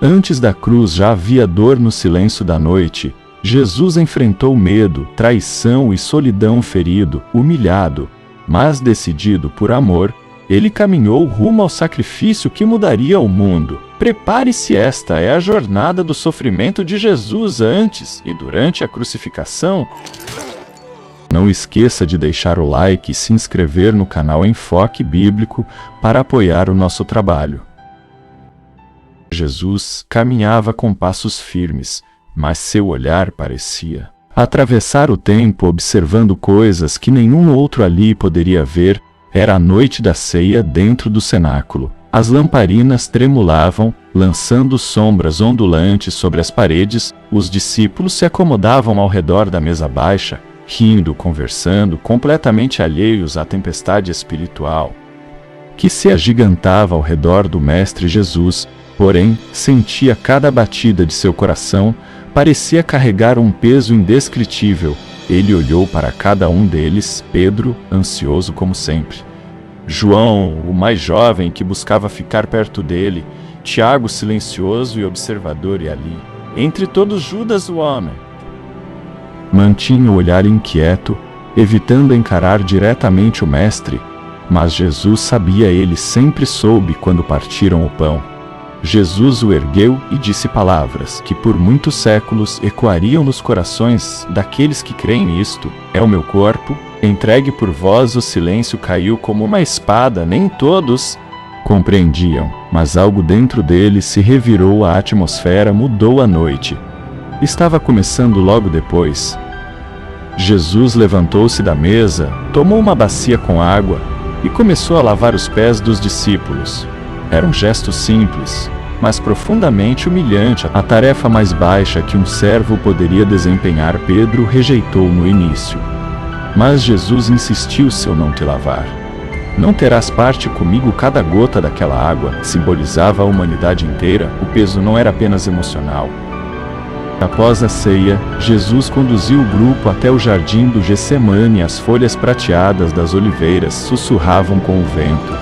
Antes da cruz já havia dor no silêncio da noite. Jesus enfrentou medo, traição e solidão, ferido, humilhado, mas decidido por amor, ele caminhou rumo ao sacrifício que mudaria o mundo. Prepare-se, esta é a jornada do sofrimento de Jesus antes e durante a crucificação. Não esqueça de deixar o like e se inscrever no canal Enfoque Bíblico para apoiar o nosso trabalho. Jesus caminhava com passos firmes, mas seu olhar parecia atravessar o tempo, observando coisas que nenhum outro ali poderia ver. Era a noite da ceia dentro do cenáculo. As lamparinas tremulavam, lançando sombras ondulantes sobre as paredes. Os discípulos se acomodavam ao redor da mesa baixa, rindo, conversando, completamente alheios à tempestade espiritual que se agigantava ao redor do Mestre Jesus. Porém, sentia cada batida de seu coração, parecia carregar um peso indescritível. Ele olhou para cada um deles, Pedro, ansioso como sempre, João, o mais jovem, que buscava ficar perto dele, Tiago, silencioso e observador, e ali, entre todos, Judas, o homem. Mantinha o olhar inquieto, evitando encarar diretamente o Mestre, mas Jesus sabia, ele sempre soube quando partiram o pão. Jesus o ergueu e disse palavras que por muitos séculos ecoariam nos corações daqueles que creem nisto: é o meu corpo, entregue por vós. O silêncio caiu como uma espada. Nem todos compreendiam, mas algo dentro deles se revirou. A atmosfera mudou. A noite estava começando logo depois. Jesus levantou-se da mesa, tomou uma bacia com água e começou a lavar os pés dos discípulos. Era um gesto simples, mas profundamente humilhante. A tarefa mais baixa que um servo poderia desempenhar, Pedro rejeitou no início. Mas Jesus insistiu: se eu não te lavar, não terás parte comigo. Cada gota daquela água simbolizava a humanidade inteira. O peso não era apenas emocional. Após a ceia, Jesus conduziu o grupo até o jardim do Getsemane. As folhas prateadas das oliveiras sussurravam com o vento,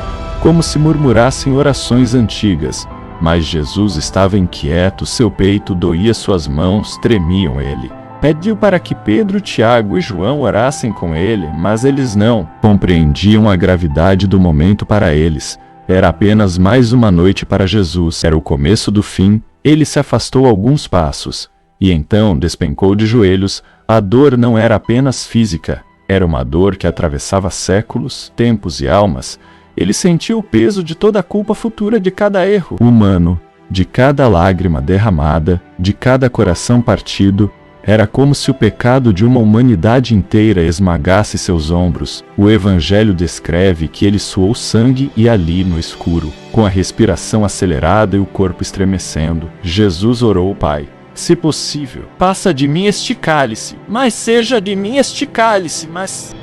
como se murmurassem orações antigas. Mas Jesus estava inquieto, seu peito doía, suas mãos tremiam. Ele pediu para que Pedro, Tiago e João orassem com ele, mas eles não compreendiam a gravidade do momento. Para eles, era apenas mais uma noite. Para Jesus, era o começo do fim. Ele se afastou alguns passos e então despencou de joelhos. A dor não era apenas física, era uma dor que atravessava séculos, tempos e almas. Ele sentiu o peso de toda a culpa futura, de cada erro humano, de cada lágrima derramada, de cada coração partido. Era como se o pecado de uma humanidade inteira esmagasse seus ombros. O Evangelho descreve que ele suou sangue e ali no escuro, com a respiração acelerada e o corpo estremecendo, Jesus orou: Pai, se possível, passa de mim este cálice, mas seja de mim este cálice, mas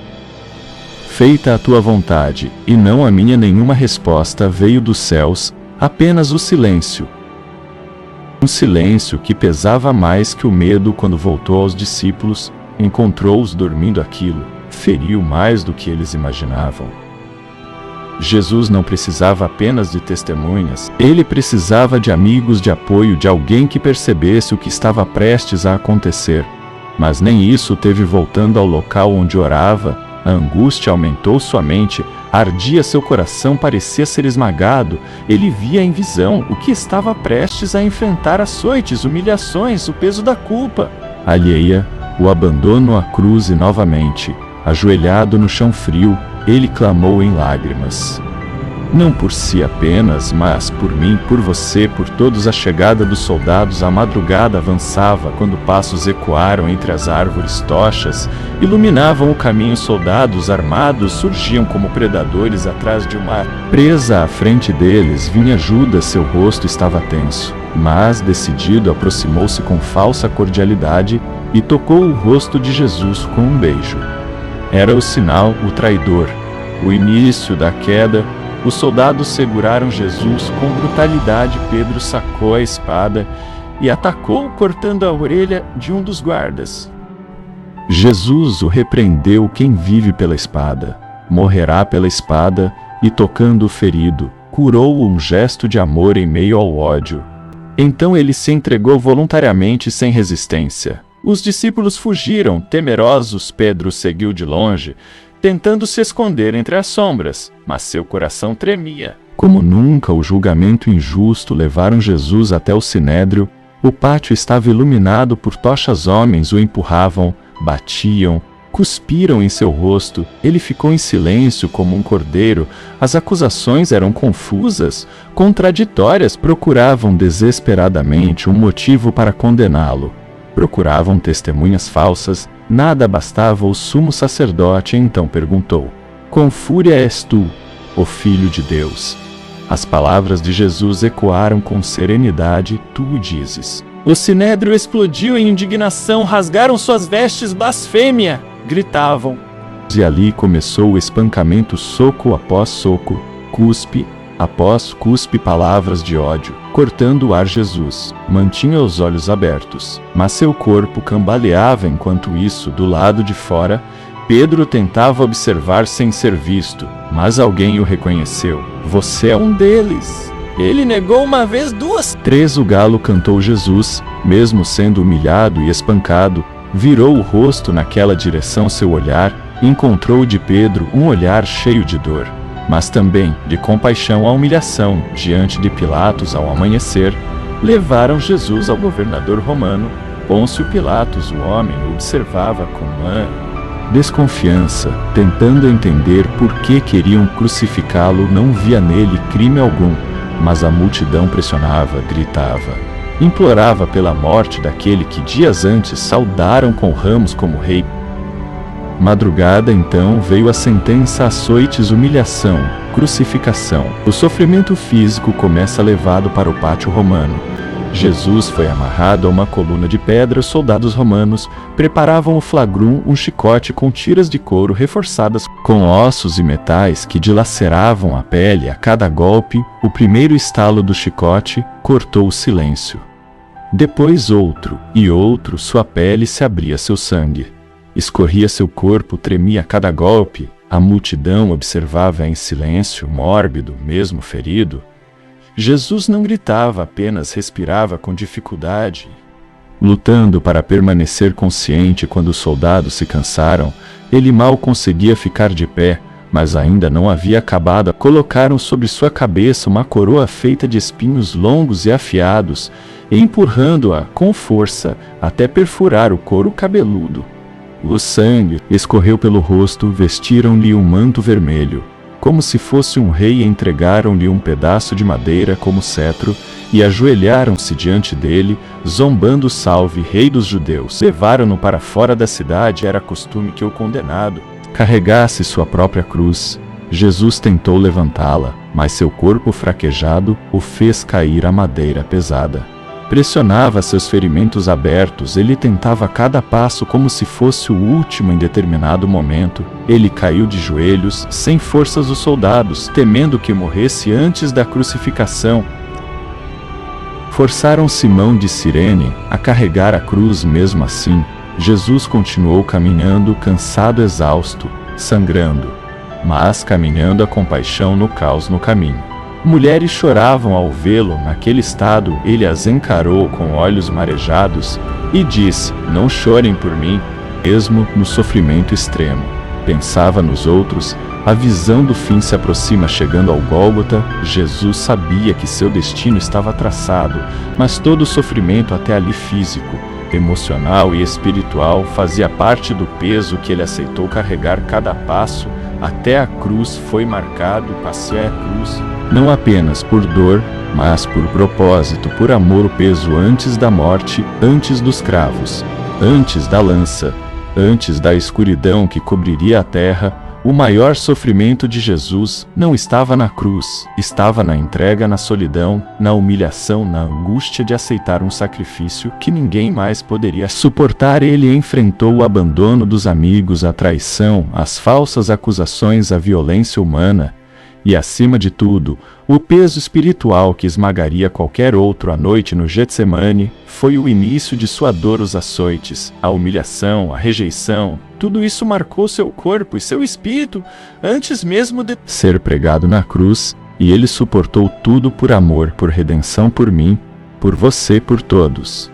feita a tua vontade, e não a minha. Nenhuma resposta veio dos céus, apenas o silêncio. Um silêncio que pesava mais que o medo. Quando voltou aos discípulos, encontrou-os dormindo. Aquilo feriu mais do que eles imaginavam. Jesus não precisava apenas de testemunhas, ele precisava de amigos, de apoio, de alguém que percebesse o que estava prestes a acontecer. Mas nem isso teve. Voltando ao local onde orava, a angústia aumentou sua mente, ardia seu coração, parecia ser esmagado. Ele via em visão o que estava prestes a enfrentar: açoites, humilhações, o peso da culpa alheia, o abandono à cruz. E novamente, ajoelhado no chão frio, ele clamou em lágrimas: não por si apenas, mas por mim, por você, por todos. A chegada dos soldados. A madrugada avançava quando passos ecoaram entre as árvores. Tochas iluminavam o caminho. Soldados armados surgiam como predadores atrás de uma presa. À frente deles vinha Judas. Seu rosto estava tenso, mas decidido. Aproximou-se com falsa cordialidade e tocou o rosto de Jesus com um beijo. Era o sinal, o traidor, o início da queda. Os soldados seguraram Jesus com brutalidade. Pedro sacou a espada e atacou, cortando a orelha de um dos guardas. Jesus o repreendeu: quem vive pela espada, morrerá pela espada. E tocando o ferido, curou-o. Um gesto de amor em meio ao ódio. Então ele se entregou voluntariamente sem resistência. Os discípulos fugiram, temerosos. Pedro seguiu de longe, tentando se esconder entre as sombras, mas seu coração tremia. Como nunca o julgamento injusto levaram Jesus até o sinédrio. O pátio estava iluminado por tochas. Homens o empurravam, batiam, cuspiram em seu rosto. Ele ficou em silêncio como um cordeiro. As acusações eram confusas, contraditórias. Procuravam desesperadamente um motivo para condená-lo. Procuravam testemunhas falsas. Nada bastava. O sumo sacerdote então perguntou: com fúria és tu, o Filho de Deus? As palavras de Jesus ecoaram com serenidade: tu o dizes. O sinédrio explodiu em indignação. Rasgaram suas vestes. Blasfêmia! Gritavam. E ali começou o espancamento, soco após soco, cuspe após cuspe, palavras de ódio, cortando o ar. Jesus mantinha os olhos abertos, mas seu corpo cambaleava. Enquanto isso, do lado de fora, Pedro tentava observar sem ser visto, mas alguém o reconheceu. Você é um deles. Ele negou uma vez, duas, três. O galo cantou. Jesus, mesmo sendo humilhado e espancado, virou o rosto naquela direção. Seu olhar encontrou de Pedro um olhar cheio de dor, mas também de compaixão. A humilhação diante de Pilatos. Ao amanhecer, levaram Jesus ao governador romano, Pôncio Pilatos. O homem o observava com desconfiança, tentando entender por que queriam crucificá-lo. Não via nele crime algum, mas a multidão pressionava, gritava, implorava pela morte daquele que dias antes saudaram com ramos como rei. Madrugada então veio a sentença: açoites, humilhação, crucificação. O sofrimento físico começa levado para o pátio romano. Jesus foi amarrado a uma coluna de pedra. Os soldados romanos preparavam o flagrum, um chicote com tiras de couro reforçadas com ossos e metais que dilaceravam a pele. A cada golpe, o primeiro estalo do chicote cortou o silêncio. Depois outro e outro. Sua pele se abria, seu sangue escorria, seu corpo tremia a cada golpe. A multidão observava em silêncio, mórbido, mesmo ferido. Jesus não gritava, apenas respirava com dificuldade, lutando para permanecer consciente. Quando os soldados se cansaram, ele mal conseguia ficar de pé, mas ainda não havia acabado. Colocaram sobre sua cabeça uma coroa feita de espinhos longos e afiados, empurrando-a com força até perfurar o couro cabeludo. O sangue escorreu pelo rosto. Vestiram-lhe um manto vermelho, como se fosse um rei, e entregaram-lhe um pedaço de madeira como cetro, e ajoelharam-se diante dele, zombando: salve, rei dos judeus. Levaram-no para fora da cidade. Era costume que o condenado carregasse sua própria cruz. Jesus tentou levantá-la, mas seu corpo fraquejado o fez cair. A madeira pesada pressionava seus ferimentos abertos. Ele tentava a cada passo como se fosse o último. Em determinado momento, ele caiu de joelhos, sem forças. Os soldados, temendo que morresse antes da crucificação, forçaram Simão de Cirene a carregar a cruz. Mesmo assim, Jesus continuou caminhando, cansado, exausto, sangrando, mas caminhando a compaixão no caos no caminho. Mulheres choravam ao vê-lo naquele estado. Ele as encarou com olhos marejados e disse: não chorem por mim. Mesmo no sofrimento extremo, pensava nos outros. A visão do fim se aproxima. Chegando ao Gólgota, Jesus sabia que seu destino estava traçado, mas todo o sofrimento, até ali físico, emocional e espiritual, fazia parte do peso que ele aceitou carregar. Cada passo até a cruz foi marcado. Passei a cruz não apenas por dor, mas por propósito, por amor. O peso antes da morte, antes dos cravos, antes da lança, antes da escuridão que cobriria a terra. O maior sofrimento de Jesus não estava na cruz, estava na entrega, na solidão, na humilhação, na angústia de aceitar um sacrifício que ninguém mais poderia suportar. Ele enfrentou o abandono dos amigos, a traição, as falsas acusações, a violência humana e, acima de tudo, o peso espiritual que esmagaria qualquer outro. A noite no Getsemane foi o início de sua dor. Os açoites, a humilhação, a rejeição, tudo isso marcou seu corpo e seu espírito antes mesmo de ser pregado na cruz, e ele suportou tudo por amor, por redenção, por mim, por você, por todos.